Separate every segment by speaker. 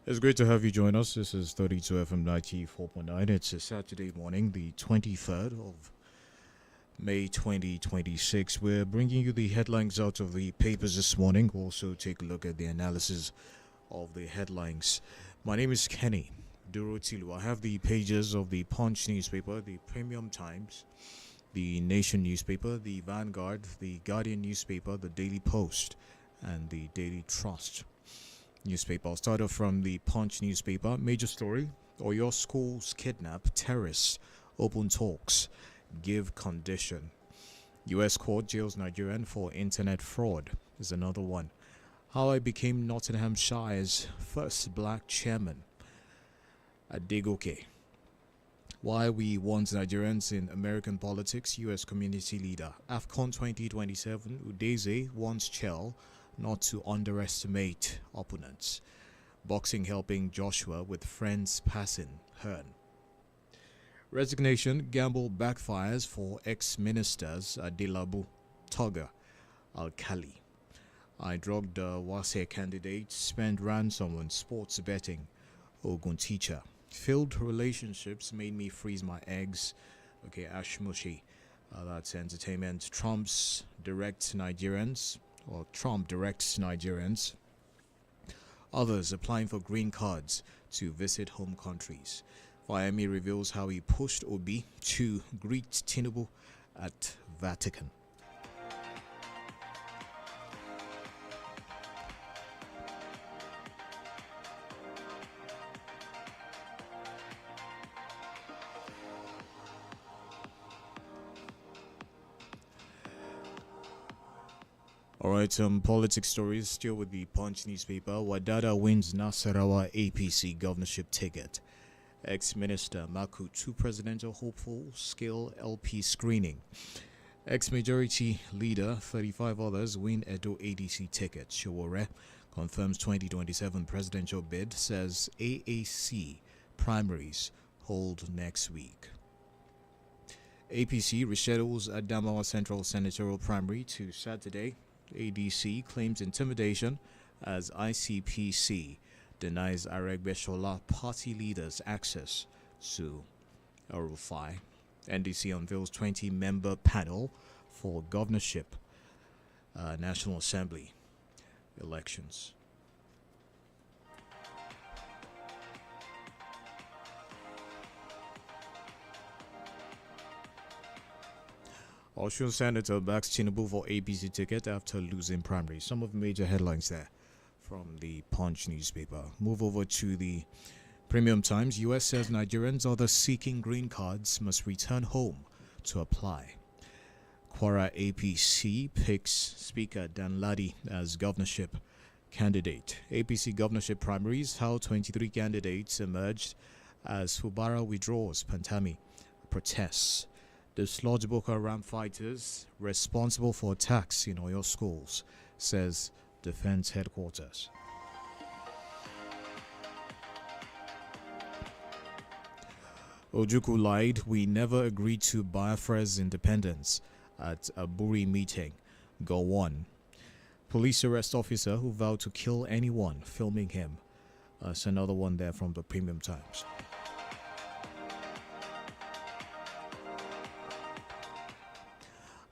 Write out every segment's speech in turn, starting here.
Speaker 1: It's great to have you join us. This is 32 FM 94.9. It's a Saturday morning, the 23rd of May 2026. We're bringing you the headlines out of the papers this morning. We'll also take a look at the analysis of the headlines. My name is Kenny Durotilu. I have the pages of the Punch newspaper, the Premium Times, the Nation newspaper, the Vanguard, the Guardian newspaper, the Daily Post, and the Daily Trust newspaper. I'll start off from the Punch newspaper. Major story: Oyo schools kidnap terrorists. Open talks give condition. U.S. court jails Nigerian for internet fraud is another one. How I became Nottinghamshire's first black chairman. Adegoke. Why we want Nigerians in American politics. U.S. community leader. AFCON 2027. Udeze wants Chell not to underestimate opponents. Boxing helping Joshua with friends passing Hearn. Resignation gamble backfires for ex-ministers Adelabu, Tugger, Alkali. I drugged Wase candidate, spent ransom on sports betting. Ogun teacher. Failed relationships made me freeze my eggs. Okay, Ashmushi. That's entertainment. Trump directs Nigerians. Others applying for green cards to visit home countries. Miami reveals how he pushed Obi to greet Tinubu at Vatican. Alright, some politics stories still with the Punch newspaper. Wadada wins Nasarawa APC governorship ticket. Ex-Minister Maku to presidential hopeful scale LP screening. Ex-majority leader 35 others win Edo ADC ticket. Showore confirms 2027 presidential bid, says AAC primaries hold next week. APC reschedules Adamawa Central Senatorial Primary to Saturday. ADC claims intimidation as ICPC denies Aregbesola party leaders access to El-Rufai. NDC unveils 20-member panel for governorship National Assembly elections. Osun Senator backs Tinubu for APC ticket after losing primary. Some of the major headlines there from the Punch newspaper. Move over to the Premium Times. U.S. says Nigerians others seeking green cards must return home to apply. Kwara APC picks Speaker Danladi as governorship candidate. APC governorship primaries, how 23 candidates emerged as Fubara withdraws. Pantami protests. Dislodge Boko Haram fighters responsible for attacks in Oyo schools, says Defense Headquarters. Ojukwu lied. We never agreed to Biafra's independence at a Buri meeting. Go on. Police arrest officer who vowed to kill anyone filming him. That's another one there from the Premium Times.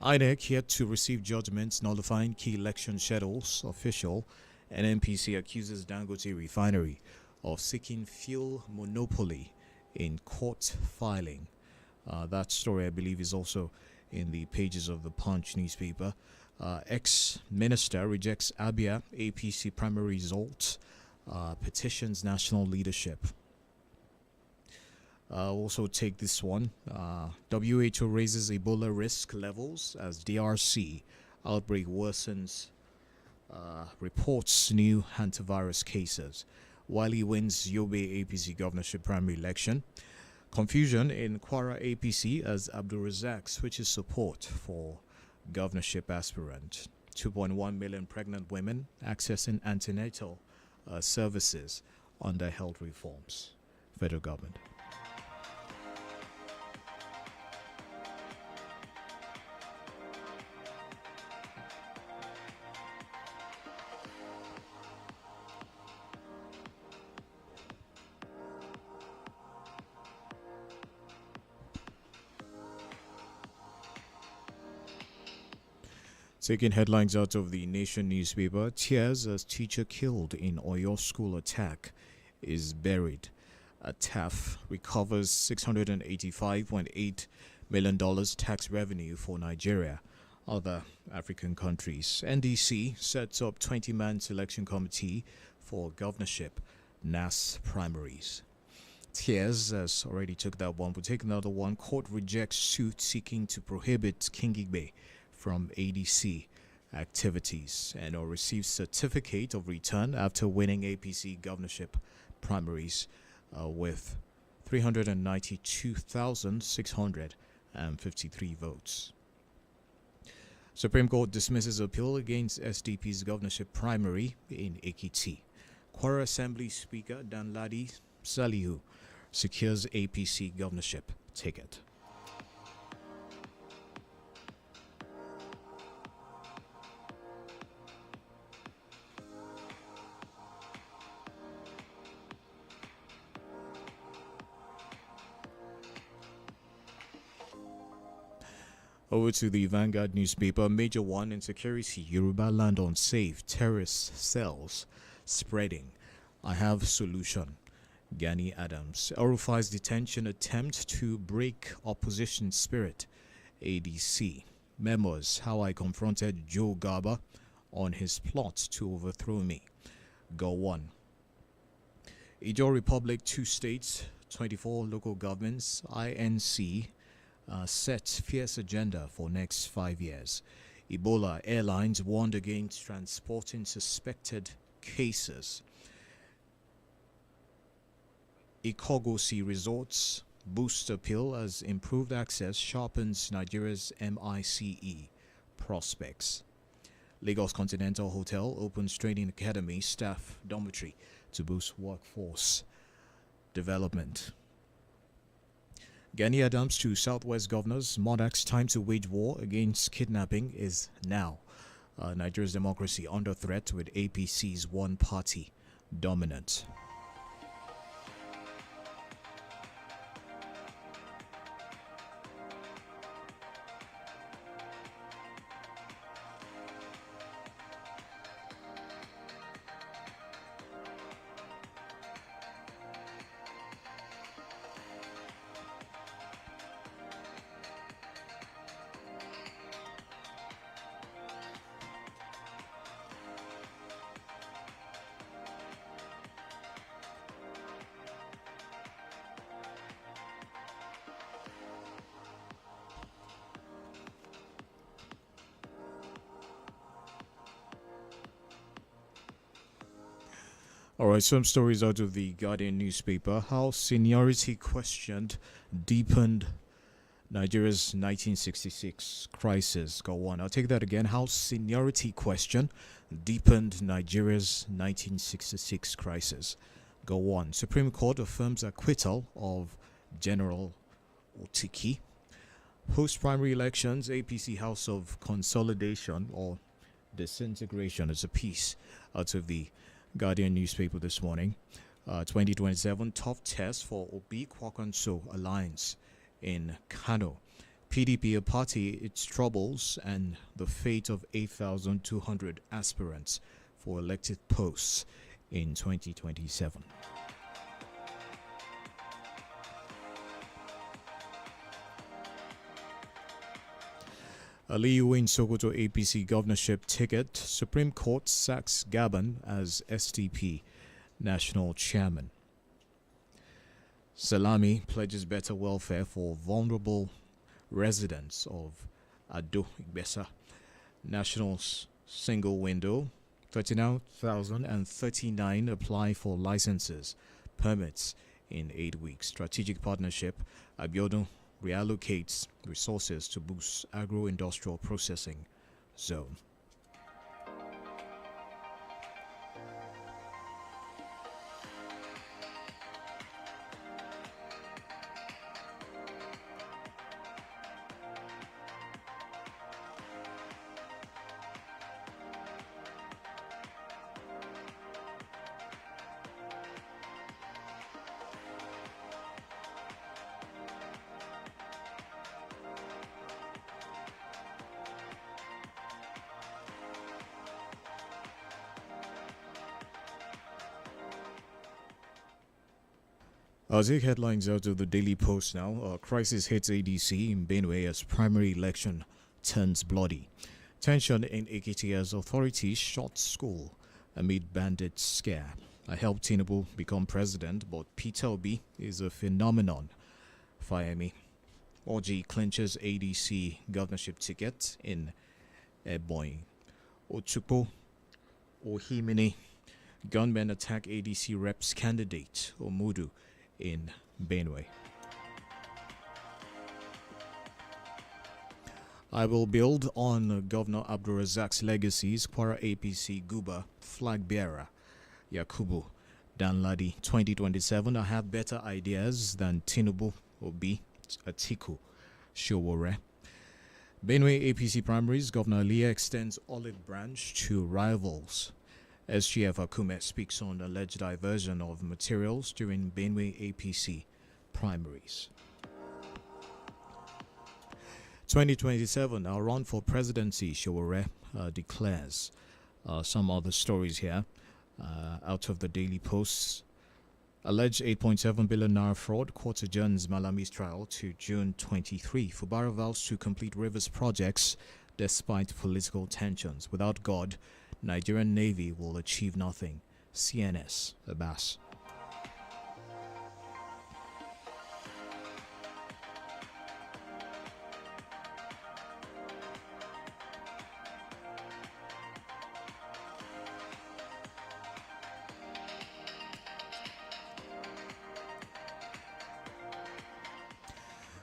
Speaker 1: INEC yet to receive judgments nullifying key election schedules. Official. NNPC accuses Dangote refinery of seeking fuel monopoly in court filing. That story, I believe, is also in the pages of the Punch newspaper. Ex-minister rejects Abia APC primary results. Petitions national leadership. Also take this one. WHO raises Ebola risk levels as DRC outbreak worsens. Reports new hantavirus cases. Wiley wins Yobe APC governorship primary election. Confusion in Kwara APC as Abdul Razak switches support for governorship aspirant. 2.1 million pregnant women accessing antenatal services under health reforms. Federal government. Taking headlines out of the Nation newspaper, tears as teacher killed in Oyo school attack is buried. TAF recovers $685.8 million tax revenue for Nigeria. Other African countries. NDC sets up 20-man selection committee for governorship, NAS primaries. Tears has already took that one. We'll take another one. Court rejects suit seeking to prohibit 𝐾𝐈𝐒 from ADC activities and or receives certificate of return after winning APC governorship primaries with 392,653 votes. Supreme Court dismisses appeal against SDP's governorship primary in Ekiti. Kwara Assembly Speaker Danladi Salihu secures APC governorship ticket. Over to the Vanguard newspaper. Major one insecurity. Yoruba land unsafe. Terrorist cells spreading. I have solution. Gani Adams. El-Rufai's detention attempt to break opposition spirit. ADC. Memos. How I confronted Joe Garba on his plot to overthrow me. Go one. Ijaw Republic, 2 states, 24 local governments. INC. Sets fierce agenda for next 5 years. Ebola Airlines warned against transporting suspected cases. Ikogosi Resorts boost appeal as improved access sharpens Nigeria's MICE prospects. Lagos Continental Hotel opens training academy staff dormitory to boost workforce development. Gani Adams to Southwest governors. Monarch's time to wage war against kidnapping is now. Nigeria's democracy under threat with APC's one-party dominant. Alright, some stories out of the Guardian newspaper. How seniority questioned deepened Nigeria's 1966 crisis. Go on. I'll take that again. How seniority question deepened Nigeria's 1966 crisis. Go on. Supreme Court affirms acquittal of General Otiki. Post-primary elections, APC House of Consolidation or Disintegration is a piece out of the Guardian newspaper this morning. 2027 tough test for 𝐒𝐵-𝐶𝐿 alliance in Kano. PDP a party its troubles and the fate of 8,200 aspirants for elected posts in 2027. Aliyu wins Sokoto APC governorship ticket. Supreme Court sacks Gabon as SDP national chairman. Salami pledges better welfare for vulnerable residents of Ado Igbesa. National single window. 39,039 apply for licenses, permits in 8 weeks. Strategic partnership. Abiodun reallocates resources to boost agro-industrial processing zone. I'll take headlines out of the Daily Post now. Crisis hits ADC in Benue as primary election turns bloody. Tension in Ekiti as authorities shut school amid bandit scare. I helped Tinubu become president, but Peter Obi is a phenomenon. Fayemi. Orji clinches ADC governorship ticket in Ebonyi. Otukpo. Ohimini. Gunmen attack ADC reps candidate Omudu in Benue. I will build on Governor Abdulrazak's legacies. Kwara APC Guba flag bearer Yakubu Danladi 2027. I have better ideas than Tinubu Obi Atiku Showore. Benue APC primaries. Governor Leah extends olive branch to rivals. SGF Akume speaks on alleged diversion of materials during Benue APC primaries. 2027, our run for presidency, Showore declares. Some other stories here out of the Daily Posts. Alleged 8.7 billion naira fraud. Court adjourns Malami's trial to June 23. Fubara vows to complete rivers projects despite political tensions. Without God, Nigerian Navy will achieve nothing. CNS Abbas.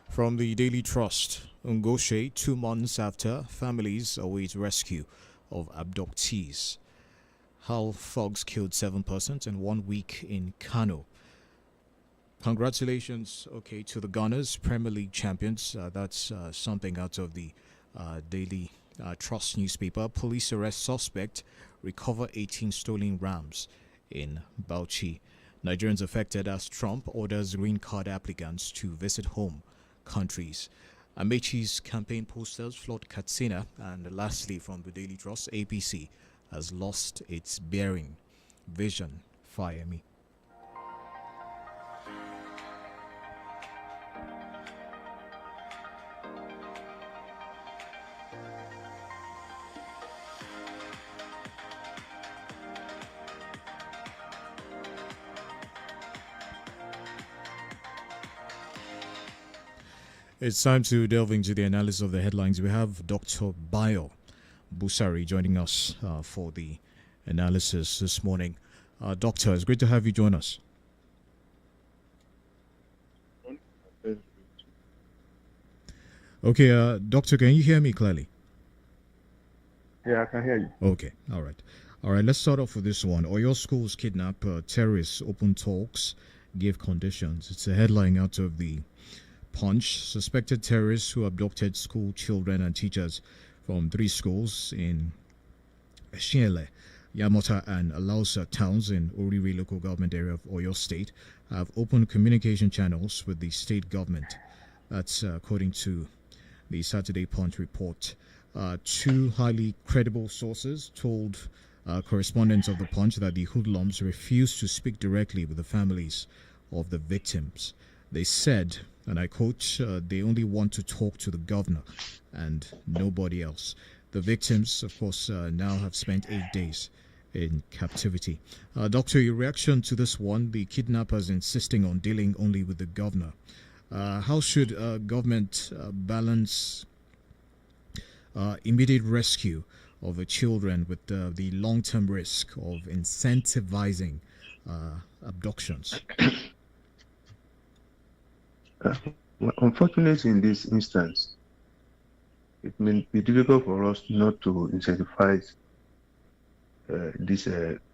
Speaker 1: From the Daily Trust, Ngoshe, 2 months after, families await rescue of abductees. How thugs killed 7 persons in 1 week in Kano. Congratulations, to the Gunners, Premier League champions. That's something out of the Daily Trust newspaper. Police arrest suspect, recover 18 stolen rams in Bauchi. Nigerians affected as Trump orders green card applicants to visit home countries. Amechi's campaign posters flood Katsina. And lastly, from the Daily Trust, APC has lost its bearing. Vision, Fayemi. It's time to delve into the analysis of the headlines. We have Dr. Bayo Busari joining us for the analysis this morning. Doctor, it's great to have you join us. Okay, Doctor, can you hear me clearly?
Speaker 2: Yeah, I can hear you.
Speaker 1: Okay, all right. Let's start off with this one. Oyo schools kidnap terrorists, open talks, give conditions. It's a headline out of the Punch. Suspected terrorists who abducted school children and teachers from 3 schools in Shiele, Yamota and Alausa towns in Oriri local government area of Oyo State have opened communication channels with the state government. That's according to the Saturday Punch report. 2 highly credible sources told correspondents of the Punch that the hoodlums refused to speak directly with the families of the victims. They said, and I quote, they only want to talk to the governor and nobody else. The victims, of course, now have spent 8 days in captivity. Doctor, your reaction to this one, the kidnappers insisting on dealing only with the governor. How should government balance immediate rescue of the children with the long-term risk of incentivizing abductions?
Speaker 2: Unfortunately, in this instance, it may be difficult for us not to incentivize these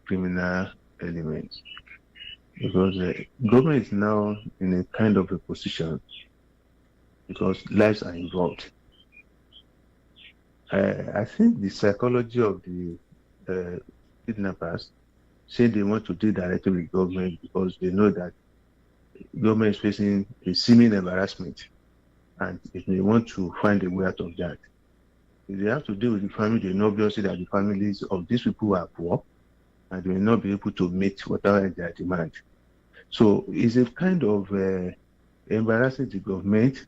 Speaker 2: criminal elements, because the government is now in a kind of a position because lives are involved. I think the psychology of the kidnappers say they want to deal directly with government because they know that government is facing a seeming embarrassment and if they want to find a way out of that. If they have to deal with the family, they know obviously that the families of these people are poor and they will not be able to meet whatever their demand. So it's a kind of embarrassing the government,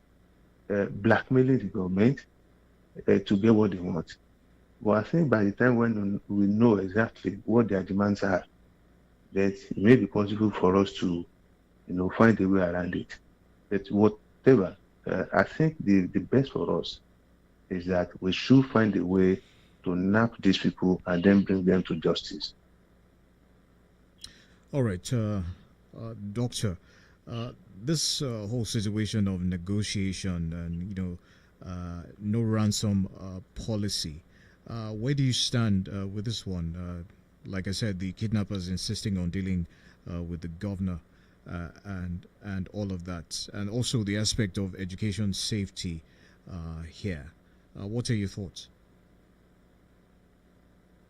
Speaker 2: blackmailing the government to get what they want. But I think by the time when we know exactly what their demands are, that it may be possible for us to, find a way around it. But whatever, I think the best for us is that we should find a way to nab these people and then bring them to justice.
Speaker 1: All right, Doctor. This whole situation of negotiation and no ransom policy. Where do you stand with this one? Like I said, the kidnappers insisting on dealing with the governor and all of that, and also the aspect of education safety here. What are your thoughts?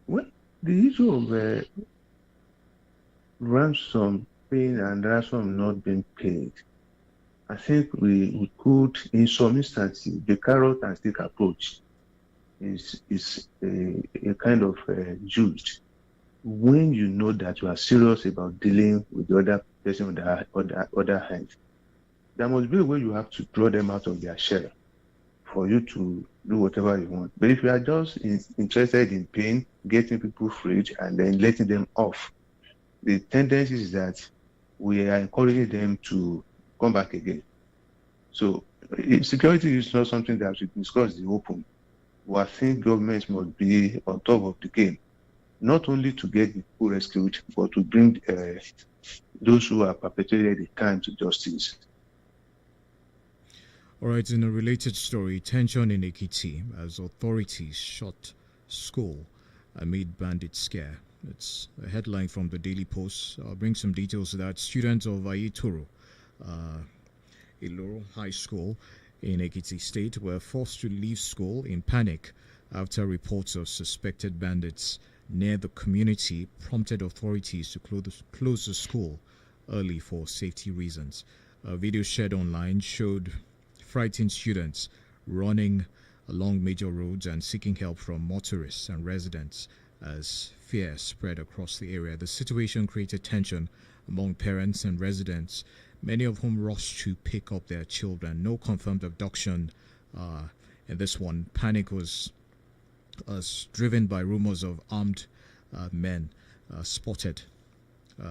Speaker 2: Well, the issue of ransom paying and ransom not being paid, I think we could, in some instances, the carrot and stick approach is a kind of used when you know that you are serious about dealing with the other person on the other hand. There must be a way you have to draw them out of their shell for you to do whatever you want. But if you are just interested in paying, getting people freed, and then letting them off, the tendency is that we are encouraging them to come back again. So security is not something that we discuss in the open. But I think governments must be on top of the game, not only to get the people rescued, but to bring those who are perpetrated the crime to justice.
Speaker 1: All right, in a related story, tension in Ekiti as authorities shut school amid bandit scare. It's a headline from the Daily Post. I'll bring some details to that. Students of Ayetoro, Iloro High School in Ekiti State were forced to leave school in panic after reports of suspected bandits near the community prompted authorities to close the school early for safety reasons. A video shared online showed frightened students running along major roads and seeking help from motorists and residents as fear spread across the area. The situation created tension among parents and residents, many of whom rushed to pick up their children. No confirmed abduction in this one. Panic was driven by rumors of armed men spotted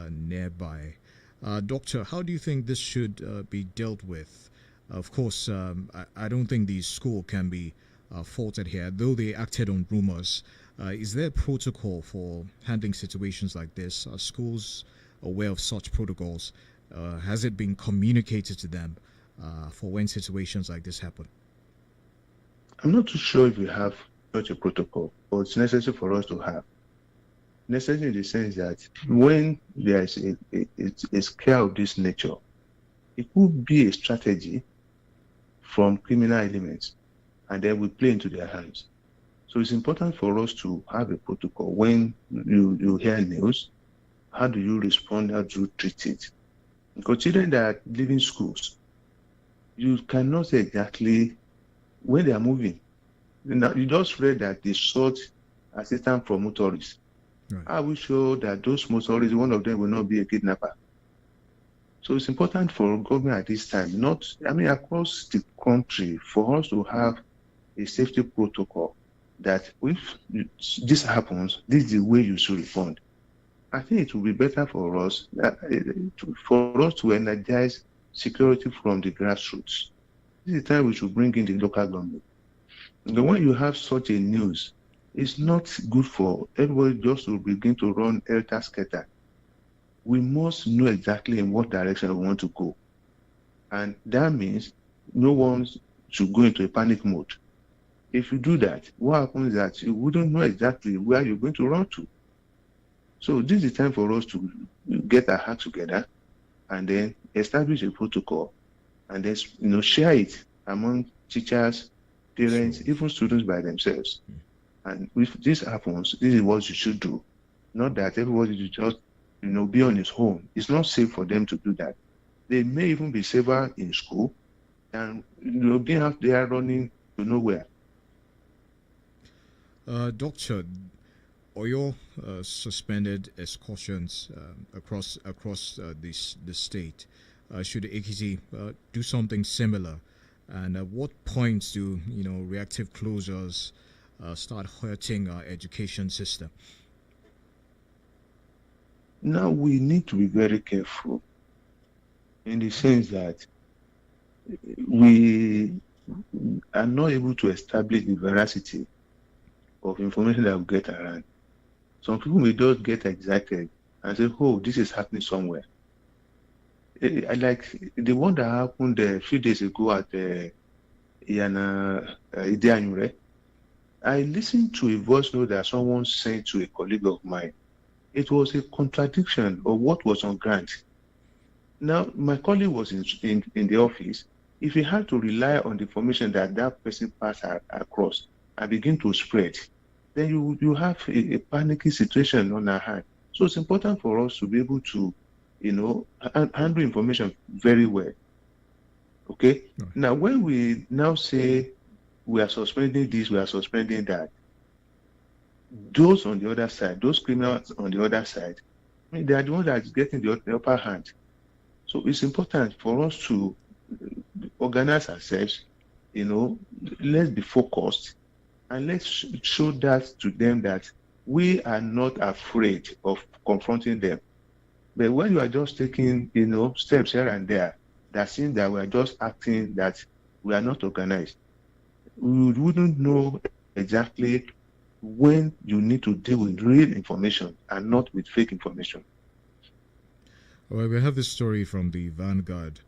Speaker 1: nearby. Doctor, how do you think this should be dealt with? Of course, I don't think the school can be faulted here, though they acted on rumors. Is there a protocol for handling situations like this? Are schools aware of such protocols? Has it been communicated to them for when situations like this happen?
Speaker 2: I'm not too sure if we have such a protocol, but it's necessary for us to have. Necessary in the sense that when there is a scare of this nature, it could be a strategy from criminal elements, and then we play into their hands. So it's important for us to have a protocol. When you hear news, how do you respond? How do you treat it? Considering that leaving schools, you cannot say exactly when they are moving. You just read that they sought assistance from motorists. Right. I will show that those motorists, one of them will not be a kidnapper. So it's important for government at this time, across the country, for us to have a safety protocol that if this happens, this is the way you should respond. I think it will be better for us to energize security from the grassroots. This is the time we should bring in the local government. But when you have such a news, it's not good for everybody just to begin to run helter-skelter. We must know exactly in what direction we want to go. And that means no one should go into a panic mode. If you do that, what happens is that you wouldn't know exactly where you're going to run to. So this is the time for us to get our heart together and then establish a protocol and then share it among teachers, parents, even students by themselves. And if this happens, this is what you should do. Not that everybody should just be on his own. It's not safe for them to do that. They may even be safer in school than being out there running to nowhere.
Speaker 1: Doctor, Oyo suspended excursions across the state. Should Ekiti do something similar? And at what points do reactive closures start hurting our education system?
Speaker 2: Now we need to be very careful in the sense that we are not able to establish the veracity of information that we get around. Some people may just get excited and say, oh, this is happening somewhere. Like the one that happened a few days ago at Idianyure. I listened to a voice note that someone sent to a colleague of mine. It was a contradiction of what was on ground. Now, my colleague was in the office. If he had to rely on the information that that person passed across and begin to spread, then you have a panicky situation on our hand. So it's important for us to be able to, handle information very well. Okay? Right. Now, when we now say we are suspending this, we are suspending that, those on the other side, those criminals on the other side, they are the ones that is getting the upper hand. So it's important for us to organize ourselves, let's be focused, and let's show that to them that we are not afraid of confronting them. But when you are just taking, steps here and there, that seems that we are just acting that we are not organized, we wouldn't know exactly when you need to deal with real information and not with fake information.
Speaker 1: Well, we have this story from the Vanguard.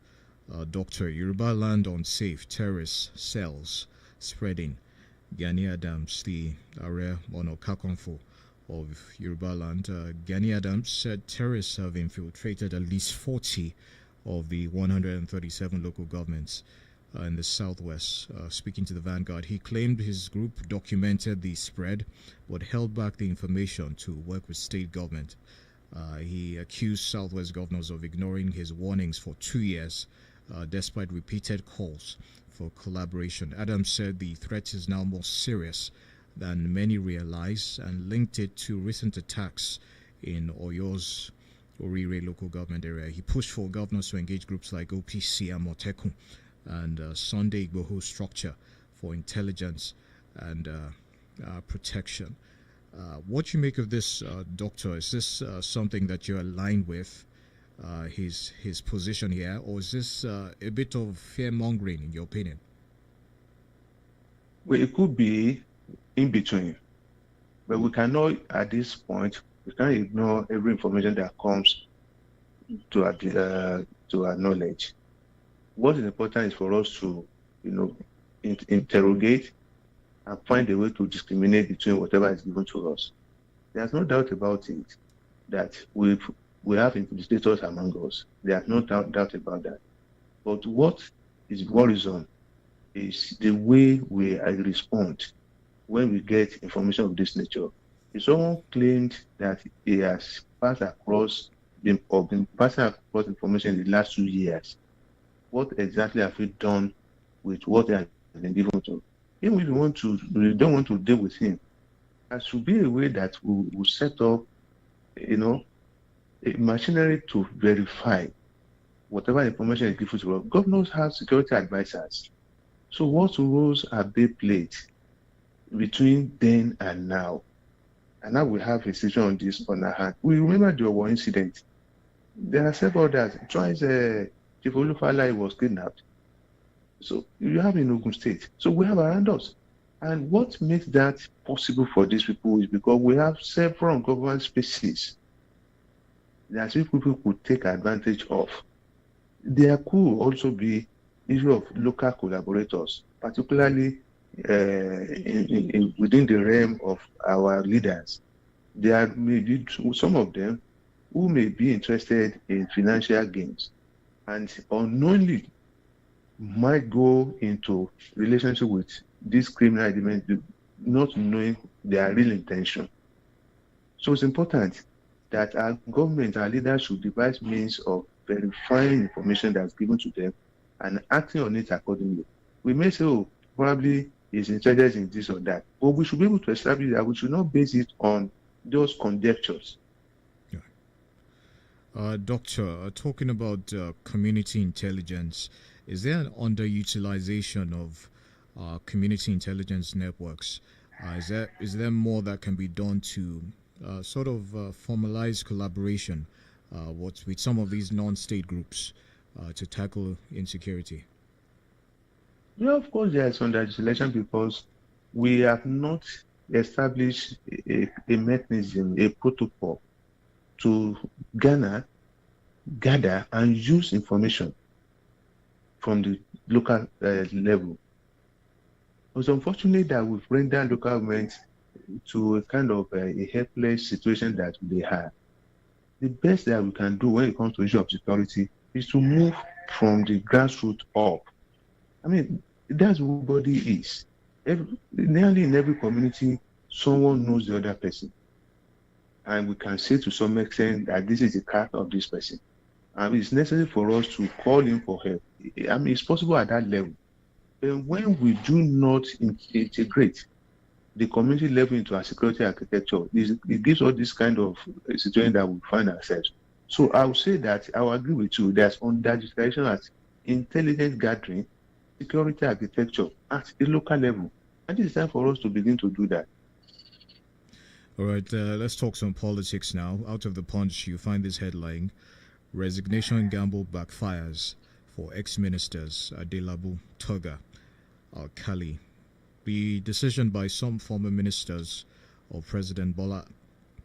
Speaker 1: Dr. Yoruba land unsafe, terrorist cells spreading. Gani Adams, the Ààrẹ Ọ̀nà Kakanfò of Yoruba land, Gani Adams said terrorists have infiltrated at least 40 of the 137 local governments in the southwest. Speaking to the Vanguard, he claimed his group documented the spread but held back the information to work with state government. He accused southwest governors of ignoring his warnings for 2 years despite repeated calls for collaboration. Adams said the threat is now more serious than many realize and linked it to recent attacks in Oyo's Orire local government area. He pushed for governors to engage groups like OPC and Motekun and Sunday Igboho structure for intelligence and protection. What you make of this, Doctor? Is this something that you're aligned with, his position here, or is this a bit of fear-mongering in your opinion?
Speaker 2: Well, it could be in between, but we cannot, at this point, we can't ignore every information that comes to our knowledge. What is important is for us to, interrogate and find a way to discriminate between whatever is given to us. There's no doubt about it that we have infiltrators among us. There's no doubt about that. But what is worrisome is the way we respond when we get information of this nature. If someone claimed that he has passed across information in the last 2 years, what exactly have we done with what has been given to? Even if we don't want to deal with him, there should be a way that we will set up, a machinery to verify whatever information is given to us. Governors have security advisors. So what roles have they played between then and now? And now we have a situation on this on our hand. We remember the war incident. There are several others. Twice Chief Olufalaye was kidnapped. So you have in Ogun State. So we have around us. And what makes that possible for these people is because we have several government spaces that people could take advantage of. There could also be issue of local collaborators, particularly within the realm of our leaders. There may be some of them who may be interested in financial gains and unknowingly might go into relationship with this criminal element, not knowing their real intention. So it's important that our government, our leaders should devise means of verifying information that's given to them and acting on it accordingly. We may say, oh, probably he's interested in this or that, but we should be able to establish that we should not base it on just conjectures.
Speaker 1: Doctor, talking about community intelligence, is there an underutilization of community intelligence networks? Is there more that can be done to formalize collaboration with some of these non-state groups to tackle insecurity?
Speaker 2: Yeah, of course, there is underutilization because we have not established a mechanism, a protocol to gather and use information from the local level. It's unfortunate that we've rendered local government to a kind of a helpless situation that they have. The best that we can do when it comes to issue of security is to move from the grassroots up. I mean, that's who body is. Nearly in every community, someone knows the other person. And we can say to some extent that this is the character of this person. It's necessary for us to call him for help. I mean, it's possible at that level. But when we do not integrate the community level into our security architecture, it gives us this kind of situation that we find ourselves. So I would say that I will agree with you. There's underutilization at intelligence gathering, security architecture at the local level. And it's time for us to begin to do that.
Speaker 1: All right, let's talk some politics now. Out of the Punch, you find this headline: Resignation gamble backfires for ex-ministers Adelabu, Toga, Alkali. The decision by some former ministers of President Bola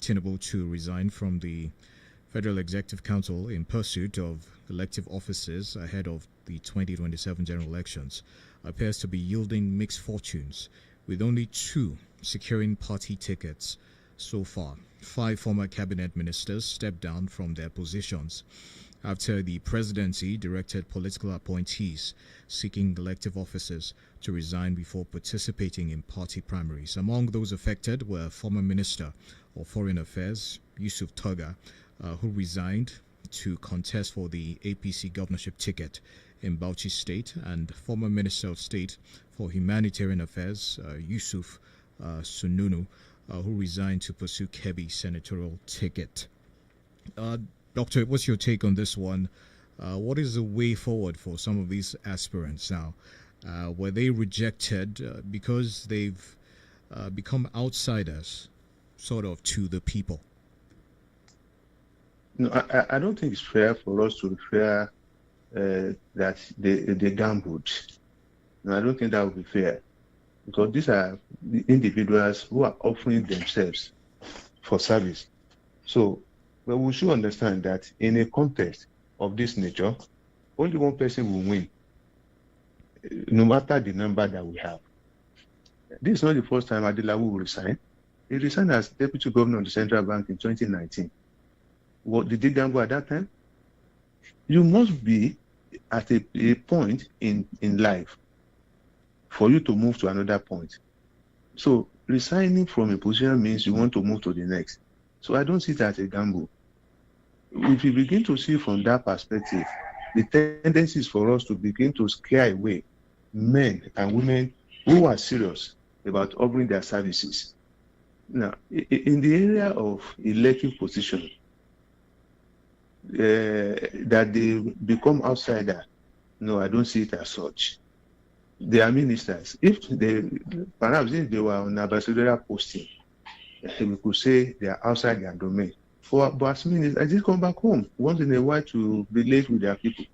Speaker 1: Tinubu to resign from the Federal Executive Council in pursuit of elective offices ahead of the 2027 general elections appears to be yielding mixed fortunes, with only 2 securing party tickets so far. 5 former cabinet ministers stepped down from their positions after the presidency directed political appointees seeking elective offices to resign before participating in party primaries. Among those affected were former Minister of Foreign Affairs Yusuf Toga, who resigned to contest for the APC governorship ticket in Bauchi State, and former Minister of State for Humanitarian Affairs Yusuf Sununu, who resigned to pursue Kebbi senatorial ticket. Doctor, what's your take on this one? What is the way forward for some of these aspirants now? Were they rejected because they've become outsiders, sort of, to the people?
Speaker 2: No, I don't think it's fair for us to refer that they gambled. No, I don't think that would be fair, because these are the individuals who are offering themselves for service. So, but we should understand that in a contest of this nature, only one person will win, no matter the number that we have. This is not the first time Adelabu will resign. He resigned as Deputy Governor of the Central Bank in 2019. What did he gamble at that time? You must be at a point in life for you to move to another point. So resigning from a position means you want to move to the next. So I don't see that as a gamble. If you begin to see from that perspective, the tendency is for us to begin to scare away men and women who are serious about offering their services. Now, in the area of elective position, that they become outsider, no, I don't see it as such. They are ministers. Perhaps if they were on ambassadorial posting, we could say they are outside their domain. But as ministers, I just come back home once in a while to relate with their people.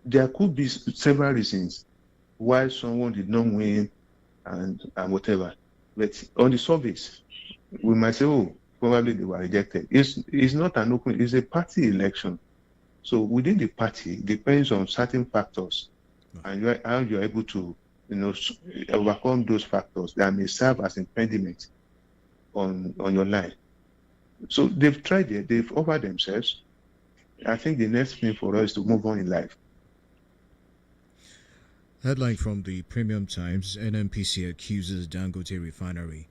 Speaker 2: There could be several reasons why someone did not win and whatever. But on the surface, we might say, oh, probably they were rejected. It's not an open, it's a party election. So within the party, it depends on certain factors, and how you're able to, overcome those factors that may serve as impediment on your line. So they've tried it, they've offered themselves. I think the next thing for us is to move on in life.
Speaker 1: Headline from the Premium Times: NNPC accuses Dangote refinery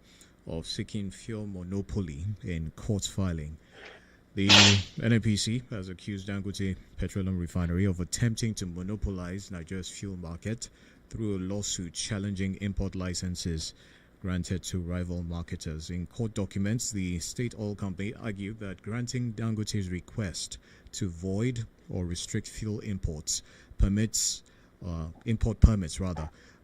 Speaker 1: of seeking fuel monopoly in court filing. The NNPC has accused Dangote Petroleum Refinery of attempting to monopolize Nigeria's fuel market through a lawsuit challenging import licenses granted to rival marketers. In court documents, the state oil company argued that granting Dangote's request to void or restrict fuel import permits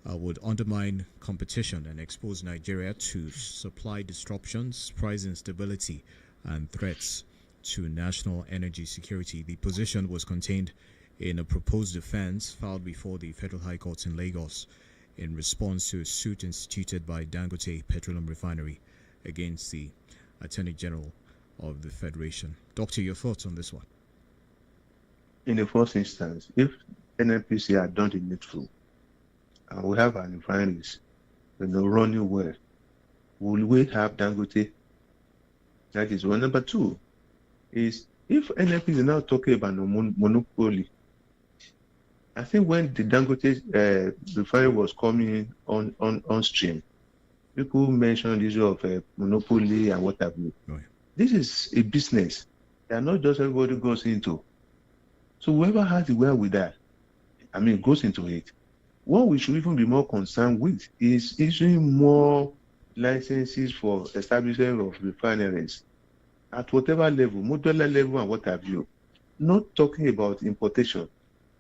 Speaker 1: would undermine competition and expose Nigeria to supply disruptions, price instability, and threats to national energy security. The position was contained in a proposed defense filed before the Federal High Court in Lagos in response to a suit instituted by Dangote Petroleum Refinery against the Attorney General of the Federation. Doctor, your thoughts on this one?
Speaker 2: In the first instance, if NNPC had done the needful, and we have our refineries, running well, will we have Dangote? That is one. Number two is, if NNPC is now talking about monopoly, I think when the Dangote refinery was coming on stream, people mentioned the issue of monopoly and what have you. Oh, yeah. This is a business that not just everybody goes into. So whoever has the will with that, goes into it. What we should even be more concerned with is issuing more licenses for establishment of refineries at whatever level, modular level and what have you. Not talking about importation.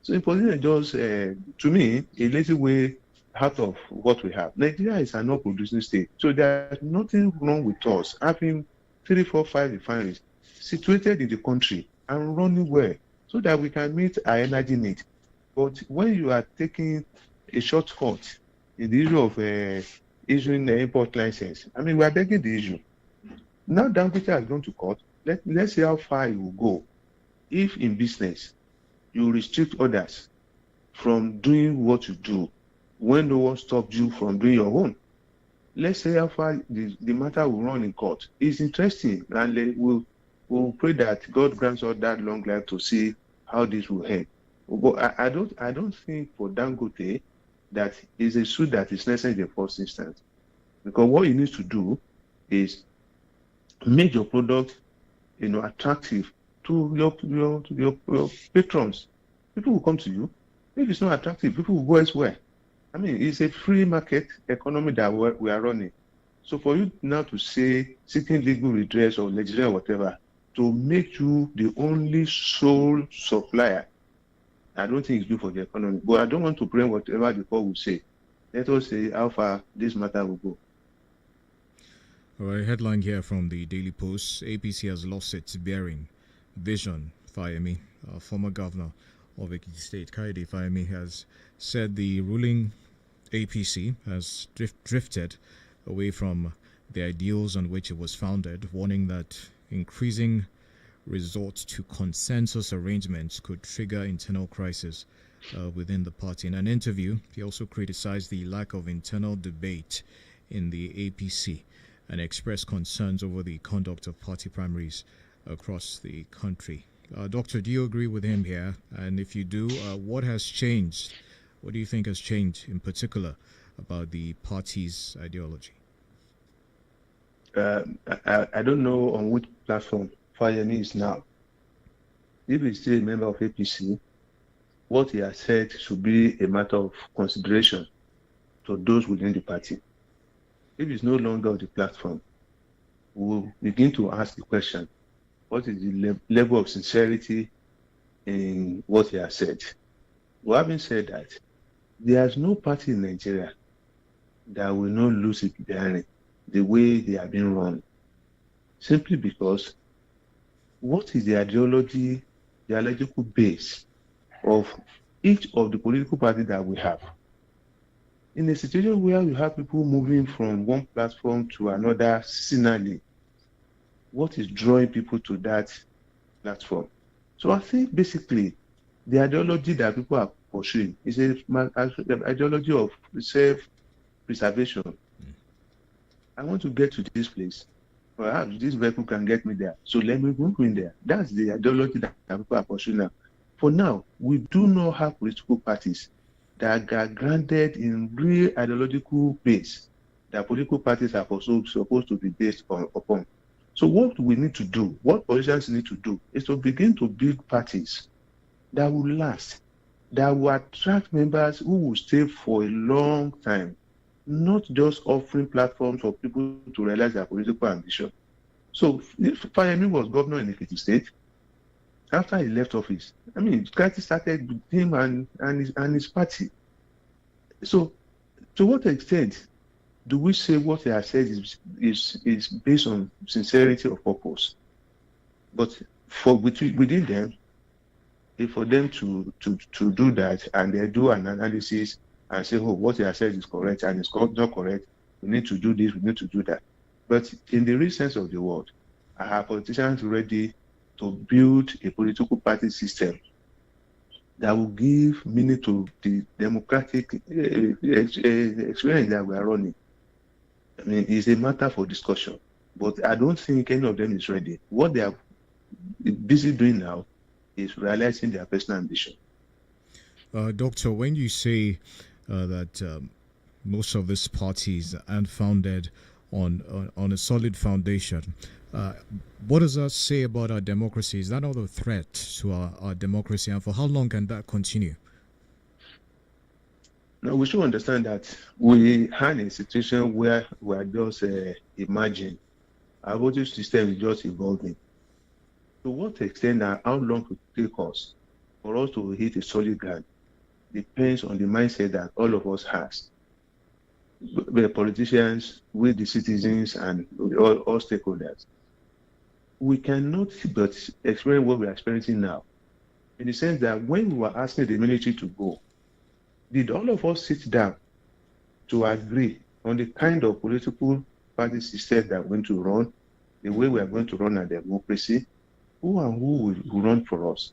Speaker 2: So importation is just, to me, a lazy way out of what we have. Nigeria is an oil-producing state, so there's nothing wrong with us having 3, 4, 5 refineries situated in the country and running well, so that we can meet our energy need. But when you are taking a shortcut in the issue of issuing the import license, we are begging the issue. Now Dangote has gone to court. Let's see how far it will go. If in business you restrict others from doing what you do when no one stopped you from doing your own, let's see how far the matter will run in court. It's interesting, and we'll pray that God grants us that long life to see how this will end. But I don't think for Dangote that is a suit that is necessary in the first instance, because what you need to do is make your product, attractive to your patrons. People will come to you. If it's not attractive, people will go elsewhere. It's a free market economy that we are running. So for you now to say seeking legal redress or legislation or whatever to make you the only sole supplier, I don't think it's good for the economy. But I don't want to bring whatever the court will say. Let us see how far this matter will go.
Speaker 1: All right, headline here from the Daily Post. APC has lost its bearing, vision. Fayemi, former governor of Ekiti State, Fayemi, has said the ruling APC has drifted away from the ideals on which it was founded, warning that increasing resort to consensus arrangements could trigger internal crisis within the party. In an interview, he also criticized the lack of internal debate in the APC and expressed concerns over the conduct of party primaries across the country. Doctor, do you agree with him here? And if you do, what has changed? What do you think has changed in particular about the party's ideology?
Speaker 2: I don't know on which platform Fayemi is now. If he's still a member of APC, what he has said should be a matter of consideration to those within the party. If he's no longer on the platform, we'll begin to ask the question, what is the level of sincerity in what he has said? Well, having said that, there's no party in Nigeria that will not lose its bearing the way they have been run. Simply because what is the ideological base of each of the political parties that we have? In a situation where you have people moving from one platform to another seasonally, what is drawing people to that platform? So I think basically the ideology that people are pursuing is an ideology of self-preservation. I want to get to this place. Perhaps this vehicle can get me there. So let me go in there. That's the ideology that people are pursuing now. For now, we do not have political parties that are grounded in real ideological base that political parties are also supposed to be based upon. So what we need to do, what politicians need to do, is to begin to build parties that will last, that will attract members who will stay for a long time. not just offering platforms for people to realize their political ambition. So if Fayemi was governor in Ekiti State, after he left office, I mean, Kati started with him and his party. So to what extent do we say what he has said is based on sincerity of purpose? But within them, for them to do that and they do an analysis and say, oh, what he has said is correct and it's not correct, we need to do this, we need to do that. But in the real sense of the word, I have politicians ready to build a political party system that will give meaning to the democratic experience that we are running. I mean, it's a matter for discussion, but I don't think any of them is ready. What they are busy doing now is realizing their personal ambition.
Speaker 1: Doctor, when you say that most of these parties aren't founded on a solid foundation, what does that say about our democracy? Is that not a threat to our democracy, and for how long can that continue?
Speaker 2: Now, we should understand that we are in a situation where we are just emerging. Our voting system is just evolving. To what extent and how long it will take us for us to hit a solid ground depends on the mindset that all of us has. The politicians, with the citizens, and all stakeholders. We cannot but experience what we are experiencing now, in the sense that when we were asking the military to go, did all of us sit down to agree on the kind of political party system that we're going to run, the way we are going to run our democracy, who and who will run for us?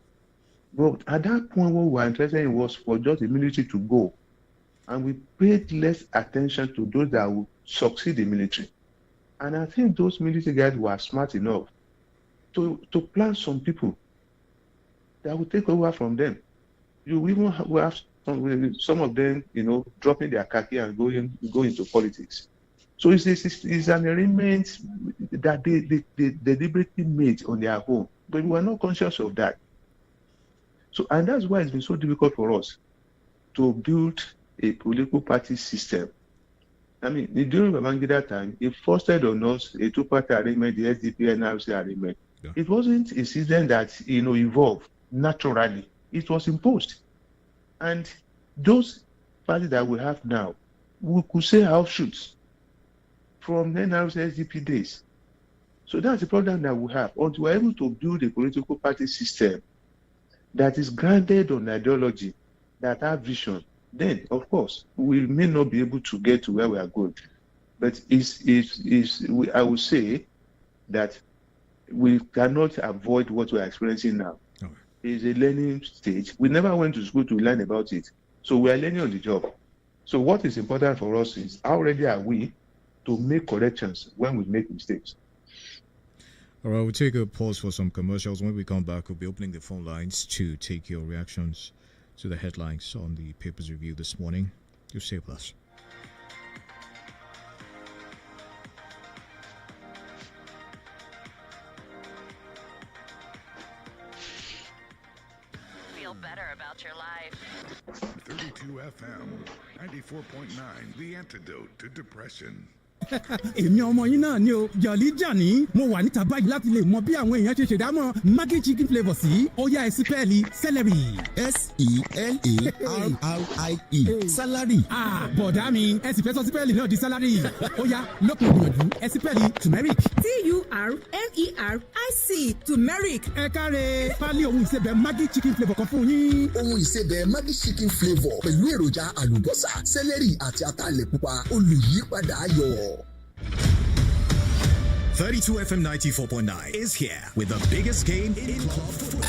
Speaker 2: But at that point, what we were interested in was for just the military to go. And we paid less attention to those that would succeed the military. And I think those military guys were smart enough to plan some people that will take over from them. You even have some of them, dropping their khaki and going into politics. So it's an arrangement that they deliberately made on their own, but we were not conscious of that. So, and that's why it's been so difficult for us to build a political party system. I mean, during Babangida time, it fostered on us a two-party arrangement, the SDP and NRC arrangement. Yeah. It wasn't a system that evolved naturally. It was imposed. And those parties that we have now, we could say offshoots from the NRC SDP days. So that's the problem that we have. Until we're able to build a political party system that is grounded on ideology, that have vision, then, of course, we may not be able to get to where we are going. But I would say that we cannot avoid what we are experiencing now. Okay. It's a learning stage. We never went to school to learn about it. So we are learning on the job. So what is important for us is how ready are we to make corrections when we make mistakes.
Speaker 1: All right, we'll take a pause for some commercials. When we come back, we'll be opening the phone lines to take your reactions to the headlines on the papers review this morning. You stay with us.
Speaker 3: Feel better about your life.
Speaker 4: 32 FM, 94.9, the antidote to depression.
Speaker 5: èmi ọmọ yín náà ni o Jolly Johnny mo wà níta báyìí láti lè mọ bí àwọn èèyàn ṣe ṣèdámọ̀ Maggi chicken flavour sí ó yá ẹsípẹ́ẹ̀lì celery.
Speaker 6: SELARIE salary.
Speaker 5: bọ̀dá mi ẹ sì fẹ́ sọ sípẹ́ẹ̀lì náà di salary ó yá lópin ìgbìyànjú ẹsípẹ́ẹ̀lì turmeric.
Speaker 7: TURMERIC turmeric.
Speaker 5: ẹ káre pálí ohun ìsebẹ̀ Maggi chicken flavour kan fún yín.
Speaker 6: ohun ìsebẹ̀ Maggi chicken flavour pẹ̀lú èròjà àlùbọ́sà celery àti ataalẹ̀ pupa olùyípadà ayọ̀.
Speaker 8: 32 FM 94.9 is here with the biggest game in club football.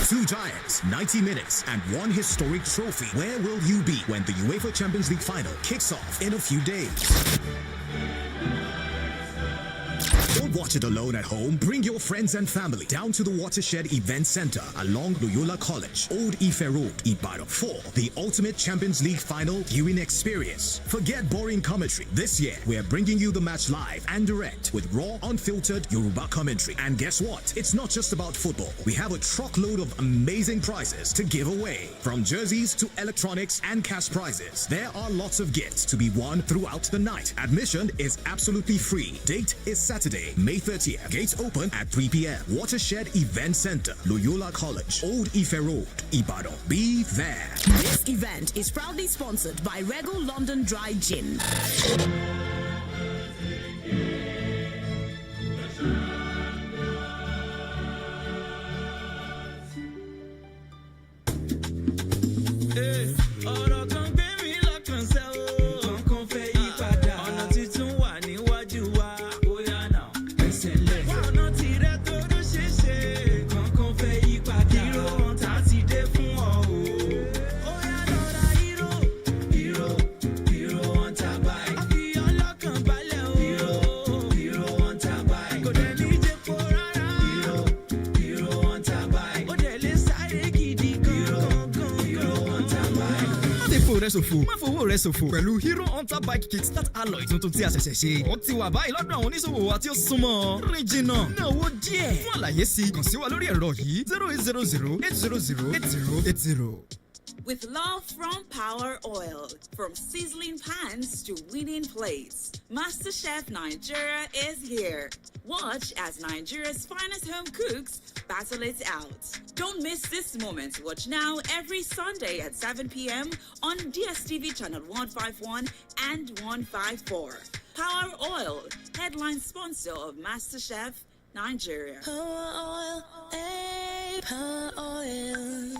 Speaker 8: Two giants, 90 minutes, and one historic trophy. Where will you be when the UEFA Champions League final kicks off in a few days? Don't watch it alone at home. Bring your friends and family down to the Watershed Event Center along Loyola College, Old Ife Road, Ibadan for the Ultimate Champions League Final viewing experience. Forget boring commentary. This year, we're bringing you the match live and direct with raw, unfiltered Yoruba commentary. And guess what? It's not just about football. We have a truckload of amazing prizes to give away. From jerseys to electronics and cash prizes, there are lots of gifts to be won throughout the night. Admission is absolutely free. Date is Saturday, May 30th. Gates open at 3 p.m. Watershed Event Center, Loyola College, Old Ife Road, Ibadan. Be there.
Speaker 7: This event is proudly sponsored by Regal London Dry Gin.
Speaker 9: má fowó rẹ ṣòfò pẹ̀lú Hero Hunter Bike Kickstart Alloy tuntun tí a ṣẹ̀ṣẹ̀ ṣe. Ó ti wà báyìí lọ́dọ̀ àwọn oníṣòwò wa tí ó súnmọ́. Rìn jìnnà ní owó díẹ̀. Fún àlàyé sí kàn sí wa lórí ẹ̀rọ yìí 0800-800-8080.
Speaker 10: With love from Power Oil, from sizzling pans to winning plates, MasterChef Nigeria is here. Watch as Nigeria's finest home cooks battle it out. Don't miss this moment. Watch now every Sunday at 7 p.m. on DSTV channel 151 and 154. Power Oil, headline sponsor of MasterChef Nigeria.
Speaker 7: Power Oil, hey, Power Oil.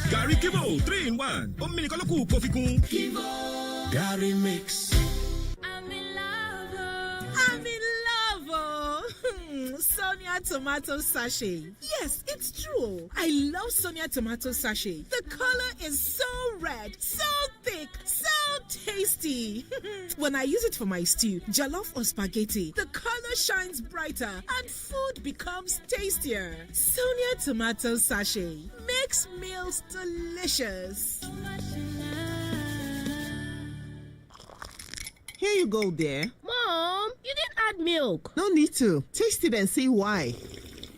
Speaker 9: Gary Kivo 3-in-1. Omi nìkan ló kù kó fi kún. Kivo Gary Mix.
Speaker 7: I'm in love.
Speaker 11: I'm in love. Sonia tomato sachet. Yes, it's true. I love Sonia tomato sachet. The color is so red, so thick, so tasty. When I use it for my stew, jollof or spaghetti, the color shines brighter and food becomes tastier. Sonia tomato sachet makes meals delicious.
Speaker 12: Here you go, dear.
Speaker 13: Mom, you didn't add milk.
Speaker 12: No need to. Taste it and see why.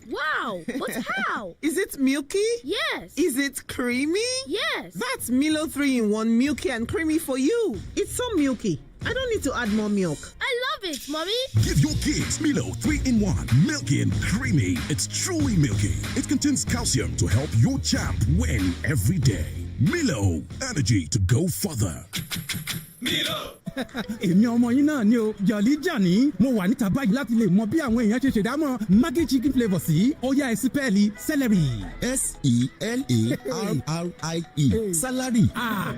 Speaker 13: Wow, but how?
Speaker 12: Is it milky?
Speaker 13: Yes.
Speaker 12: Is it creamy?
Speaker 13: Yes.
Speaker 12: That's Milo 3-in-1 milky and creamy for you. It's so milky. I don't need to add more milk.
Speaker 13: I love it, Mommy.
Speaker 14: Give your kids Milo 3-in-1, milky and creamy. It's truly milky. It contains calcium to help your champ win every day. Milo, energy to go further.
Speaker 5: Milo. Èmi ọmọ yín náà ni o Jolly Johnny mo wà níta báyìí láti lè mọ bí àwọn èèyàn ṣe ṣèdámọ̀ Maggi chicken flavour sí ó yá ẹ sípẹ́ẹ̀lì celery.
Speaker 15: S-E-L-A-R-R-I-E salary.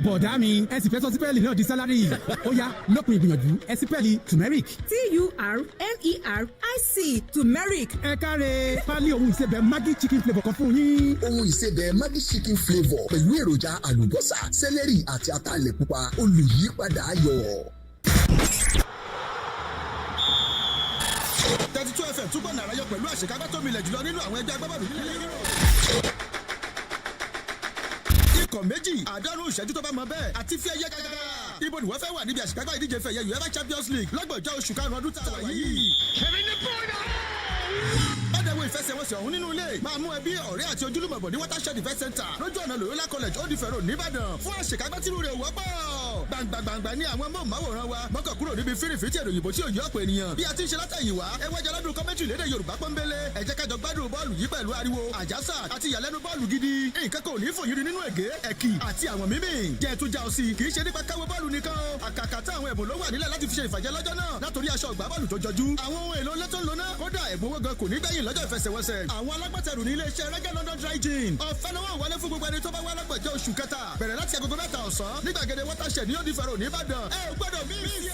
Speaker 5: Bọ̀dá mi ẹ sì fẹ́ sọ sípẹ́ẹ̀lì náà di salary ó yá lópin ìgbìyànjú ẹ sípẹ́ẹ̀lì turmeric.
Speaker 11: T-U-R-M-E-R-I-C turmeric.
Speaker 5: Ẹ káre pálí ohun ìsebẹ̀ Maggi chicken flavour kan fún yín.
Speaker 6: Ohun ìsebẹ̀ Maggi chicken flavour pẹ̀lú èròjà àlùbọ́sà celery àti ataalẹ̀ pupa olùyípadà ayọ̀.
Speaker 16: 32 FM túbọ̀ nàráyọ pẹ̀lú àṣekágbá tó milẹ̀ jùlọ nínú àwọn ẹgbẹ́ agbábọ́ọ̀lù nílẹ̀ Europe. Ikọ̀ méjì àádọ́rùn-ún ìṣẹ́jú tó bá mọ bẹ́ẹ̀ àti fi ẹyẹ gàgàgà. Ibo ni wọ́n fẹ́ wà níbi àṣekágbá ìdíje fẹ̀yẹ UEFA Champions League lọ́gbọ̀njọ́ oṣù karùn-ún ọdún tá a wà yìí. Bádẹ́wò ìfẹsẹ̀wọnsẹ̀ ọ̀hún nínú ilé máa mú ẹbí ọ̀rẹ́ àti ojúlùmọ̀ bọ̀ ní Watershed Event Center lójú ọ̀nà Loyola College Old Ife Road Nìbàdàn fún àṣekágbá tìrú rẹ̀ wọ́pọ̀. Gbàngbàngbà ní àwọn móhùnmáwòrán wa mọ́kàn kúrò níbi fírìfìtì èrò òyìnbó tí ò yọ ọ̀pọ̀ ènìyàn bí a ti ń ṣe látẹ̀yìn wá ẹ wájà lọ́dún kọ́mẹ́tì lédè Yorùbá pọ́nbélé ẹ jẹ́ kájọ gbádùn bọ́ọ̀lù yìí pẹ̀lú ariwo àjàsà àti ìyàlẹ́nu bọ́ọ̀lù gidi nǹkan kò ní fòyìnrì nínú ègé ẹ̀kì àti àwọn mímì jẹ́ tún já ọ sí kì í ṣe nípa káwé bọ́ọ̀lù nìkan àkàkà tá àwọn ẹ̀bùn ló wà nílẹ̀ láti fi ṣe ìfàjẹ́ lọ́jọ́ náà látòrí aṣọ ìgbá bọ́ọ̀lù tó jọjú àwọn ohun èlò lẹ́tọ̀ lóná kódà ẹ̀bùn owó gan kò ní gbẹ̀yìn lọ́jọ́ ìfẹ́ ìfẹsẹ̀wọnsẹ̀ àwọn alágbàtẹrù ní iléeṣẹ́ Reggae London Dry Gin ọ̀fẹ́ ni wọ́n wọlé fún gbogbo ẹni tó bá wá lágbàjẹ́ oṣù kẹta bẹ̀rẹ̀ láti agogo 7 ọ̀sán ní gbàgede watershed ní òdìfẹ̀rọ̀ nìbàdàn ẹ ò gbọ́dọ̀ mí sí ẹ̀.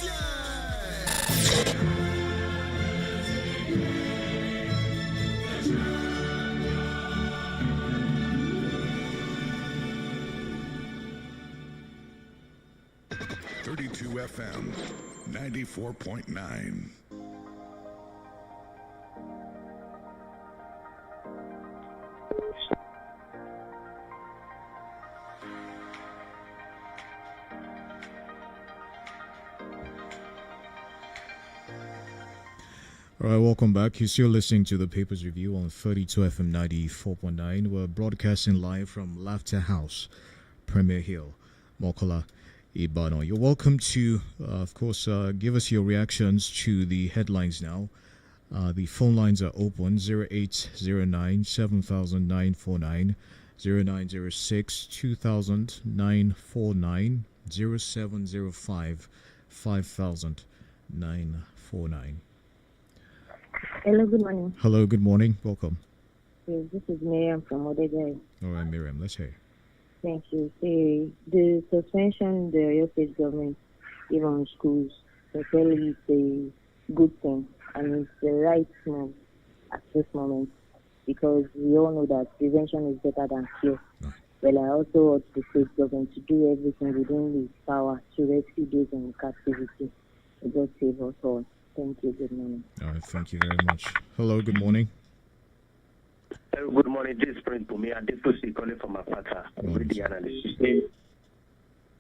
Speaker 4: 32 FM, 94.9.
Speaker 1: All right, welcome back. You're still listening to the Papers Review on 32 FM 94.9. We're broadcasting live from Laughter House, Premier Hill, Mokola, Ibadan. You're welcome to, of course, give us your reactions to the headlines now. The phone lines are open, 0809 7949, 0906 200949, 0705 500949.
Speaker 17: Hello, good morning.
Speaker 1: Hello, good morning. Welcome.
Speaker 17: Yes, this is Miriam from Odegay.
Speaker 1: All right, Miriam, let's hear.
Speaker 17: Thank you. The suspension the Oyo State government gave on schools, certainly is a good thing, and it's the right move at this moment, because we all know that prevention is better than cure. Well, I also urge the state government to do everything within its power to rescue those in captivity. God save us all. Thank you. Good morning.
Speaker 1: All right, thank you very much. Hello, good morning.
Speaker 18: Good morning. This is Prince Bumi. I'm calling from Apata. With the analyst.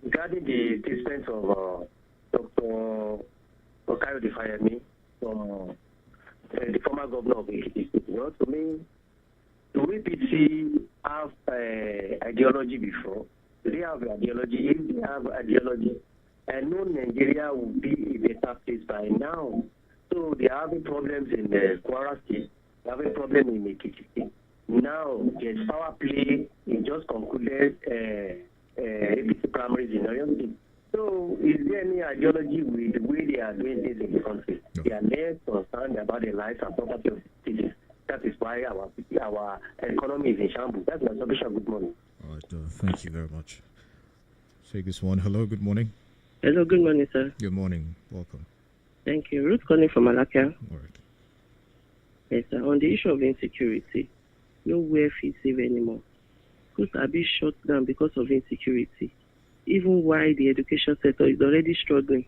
Speaker 18: Regarding the dispense of Dr. 𝐂𝐈𝐒 from the former governor of Ekiti State, to me, the APC have ideology before. They have ideology. If they have ideology, I know Nigeria will be a better place by now. So they are having problems in Kwara State. They are having problems in Ekiti State. Now, there's power play. It just concluded APC primaries in Oyo State. So, is there any ideology with the way they are doing things in the country? They are less concerned about the lives and property of citizens. That is why our economy is in shambles. That's my submission. Good morning.
Speaker 1: All right, thank you very much. Take this one. Hello, good morning.
Speaker 19: Hello, good morning, sir.
Speaker 1: Good morning. Welcome.
Speaker 19: Thank you. Ruth calling from Alakia.
Speaker 1: All right.
Speaker 19: Yes, sir. On the issue of insecurity, nowhere feels safe anymore. Schools are being shut down because of insecurity, even while the education sector is already struggling.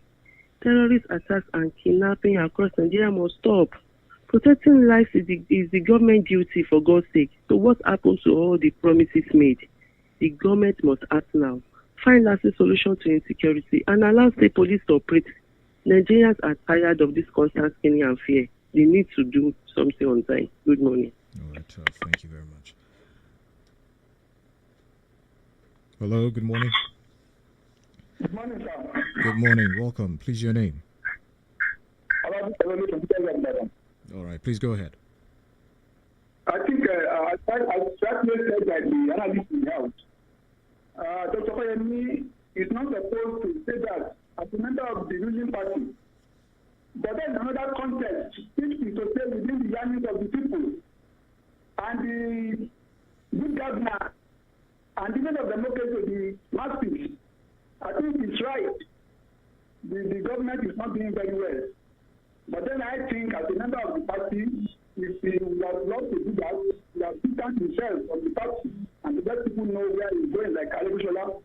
Speaker 19: Terrorist attacks and kidnapping across Nigeria must stop. Protecting lives is the government duty, for God's sake. So what happened to all the promises made? The government must act now. Find lasting solution to insecurity and allow state police to operate. Nigerians are tired of this constant skinning and fear. They need to do something on time. Good morning.
Speaker 1: All right, thank you very much. Hello, good morning.
Speaker 20: Good morning, sir.
Speaker 1: Good morning, welcome. Please, your name. All right, please go ahead.
Speaker 20: I think I said that the analyst in health. Dr. 𝐂𝐈𝐒 is not supposed to say that as a member of the ruling party. But then another context, which is to say within the yearnings of the people and the good governor and even of democracy of the masses, I think it's right. The government is not doing very well. But then I think as a member of the party, if he would have loved to do that, he has distanced himself from the party and to let people know where he's going, like Alekushola,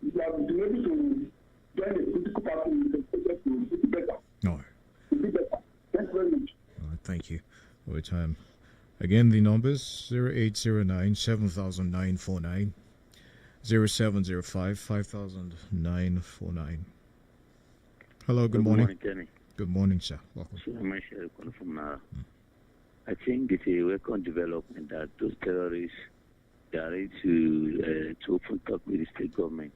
Speaker 20: he has been able to join a political party with the project to do better.
Speaker 1: No.
Speaker 20: To do better. Thanks very much.
Speaker 1: All right, thank you for your time. Again, the numbers 0809 7949, 0705 500949. Hello, good morning.
Speaker 21: Good morning, Kenny.
Speaker 1: Good morning, sir. Welcome.
Speaker 21: I think it's a welcome development that those terrorists they are ready to open talk with the state government.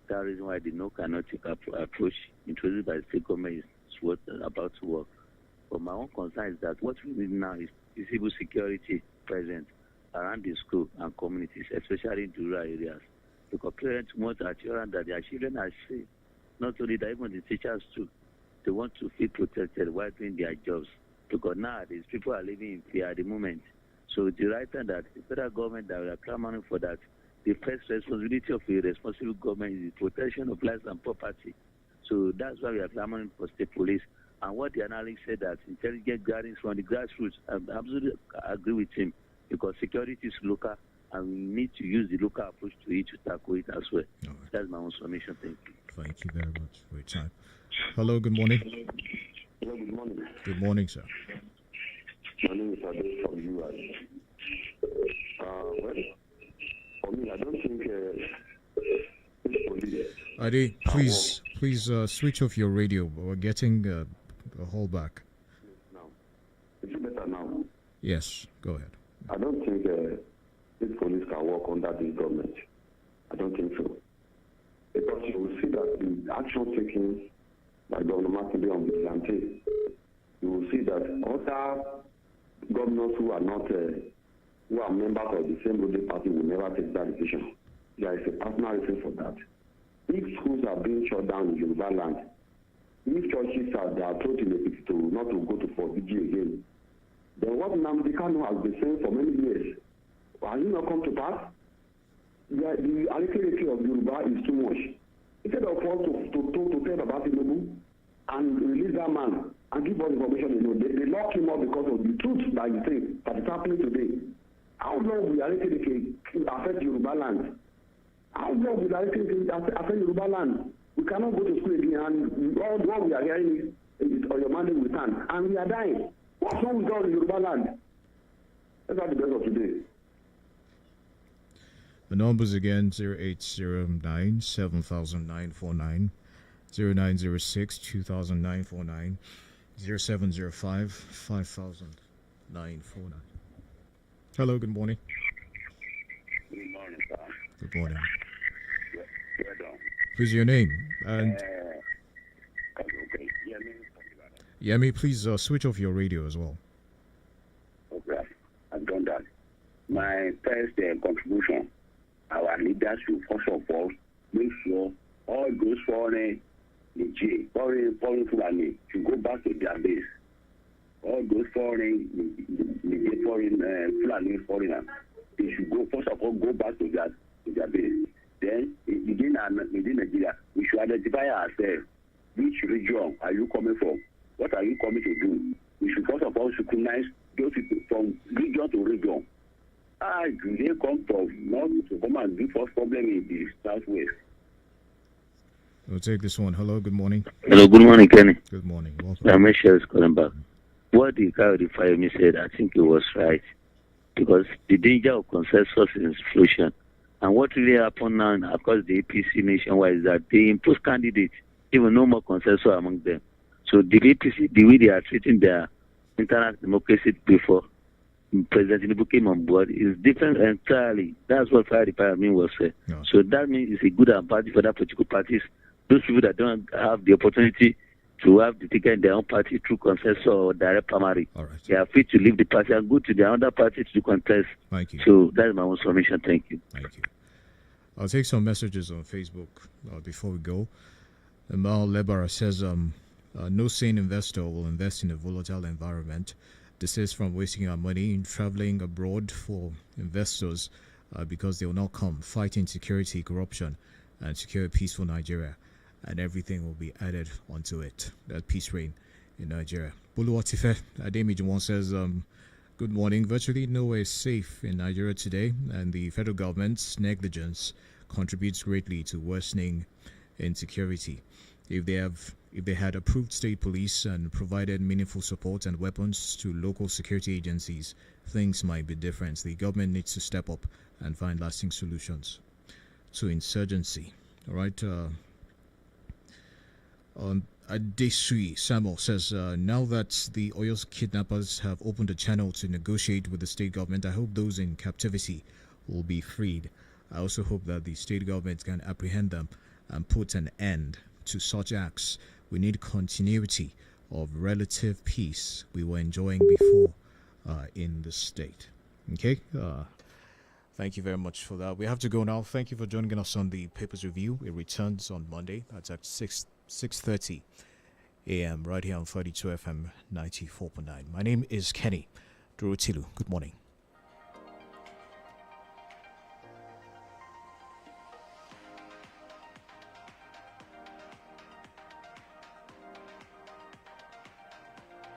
Speaker 21: That reason why the no cannot take approach introduced by the state government is what about to work. But my own concern is that what we need now is civil security present around the school and communities, especially in rural areas. Because parents want their children that their children are safe. Not only that, even the teachers too. They want to feel protected while doing their jobs. because nowadays people are living in fear at the moment. So it's the right time that the federal government that we are clamoring for that the first responsibility of a responsible government is the protection of lives and property. So that's why we are clamoring for state police. And what the analyst said that intelligent guidance from the grassroots, I absolutely agree with him because security is local and we need to use the local approach to it to tackle it as well. Right. That's my own summation. Thank you.
Speaker 1: Thank you very much for your time. Hello, good morning.
Speaker 2: Hello, good morning.
Speaker 1: Good morning, sir.
Speaker 2: My name is Ade from US. Well, for me, I don't think this police.
Speaker 1: Ade, please switch off your radio. We're getting a hold back.
Speaker 2: Now, is it better now?
Speaker 1: Yes, go ahead.
Speaker 2: I don't think this police can work under this government. I don't think so. Because you will see that the action taken by Governor Makinde on Vigilante, you will see that other governors who are not who are members of the same ruling party will never take that decision. There is a personal reason for that. If schools are being shut down in Yoruba land, if churches they are told in the to not to go to for VG again, then what Nnamdi Kanu has been saying for many years, has it not come to pass? The 𝐒𝐻𝐾𝐑 of Yoruba is too much. Instead of us to tell about Tinubu and release that man and give us information, they lock him up because of the truth that you say that is happening today. How long will 𝐒𝐻𝐾𝐑 affect Yoruba land? How long will 𝐒𝐻𝐾𝐑 affect Yoruba land? We cannot go to school again, and all what we are hearing is on your mandate with hand, and we are dying. What's wrong with all the Yoruba land? That's the best of today.
Speaker 1: The numbers again 0809 7949, 0906 2949, 0705 5949. Hello, good morning.
Speaker 2: Good morning, sir.
Speaker 1: Good morning.
Speaker 2: Well done.
Speaker 1: Please, your name and
Speaker 2: Okay.
Speaker 1: Yemi, please switch off your radio as well.
Speaker 2: Okay, I've done that. My first contribution, our leaders should first of all make sure all those foreign Fulani should go back to their base. All those foreign Fulani foreigners, they should go first of all go back to their base. Then within Nigeria, we should identify ourselves. Which region are you coming from? What are you coming to do? We should first of all scrutinize those people from region to region. Do they come from north to come and give us problem in the southwest?
Speaker 1: We'll take this one. Hello, good morning.
Speaker 21: Hello, good morning, Kenny.
Speaker 1: Good morning. Welcome.
Speaker 21: Ramesh is calling back. What the 𝐃𝐈𝐒 said, I think it was right. Because the danger of consensus is explosion. And what really happened now across the APC nationwide is that they impose candidates, even no more consensus among them. So the APC, the way they are treating their internal democracy before President Tinubu came on board is different entirely. That's what 𝐃𝐈𝐒 was saying. No. So that means it's a good and bad for that political parties. Those people that don't have the opportunity to have the ticket in their own party through consensus or direct primary, they are free to leave the party and go to their other party to contest.
Speaker 1: Thank you.
Speaker 21: So that's my own submission. Thank you.
Speaker 1: Thank you. I'll take some messages on Facebook before we go. Mal Lebara says, no sane investor will invest in a volatile environment. This is from wasting our money in traveling abroad for investors because they will not come, fight insecurity, corruption, and secure a peaceful Nigeria. And everything will be added onto it. That peace reign in Nigeria. Buluwatife Ademi Jumon says, good morning. Virtually nowhere is safe in Nigeria today, and the federal government's negligence contributes greatly to worsening insecurity. If they had approved state police and provided meaningful support and weapons to local security agencies, things might be different. The government needs to step up and find lasting solutions to insurgency. All right. Adesui Samuel says, now that the Oyo's kidnappers have opened a channel to negotiate with the state government, I hope those in captivity will be freed. I also hope that the state government can apprehend them and put an end to such acts. We need continuity of relative peace we were enjoying before in the state. Okay? Thank you very much for that. We have to go now. Thank you for joining us on the Papers Review. It returns on Monday. That's at 6:30 a.m. right here on 32 FM 94.9. My name is Kenny Durutilu. Good morning.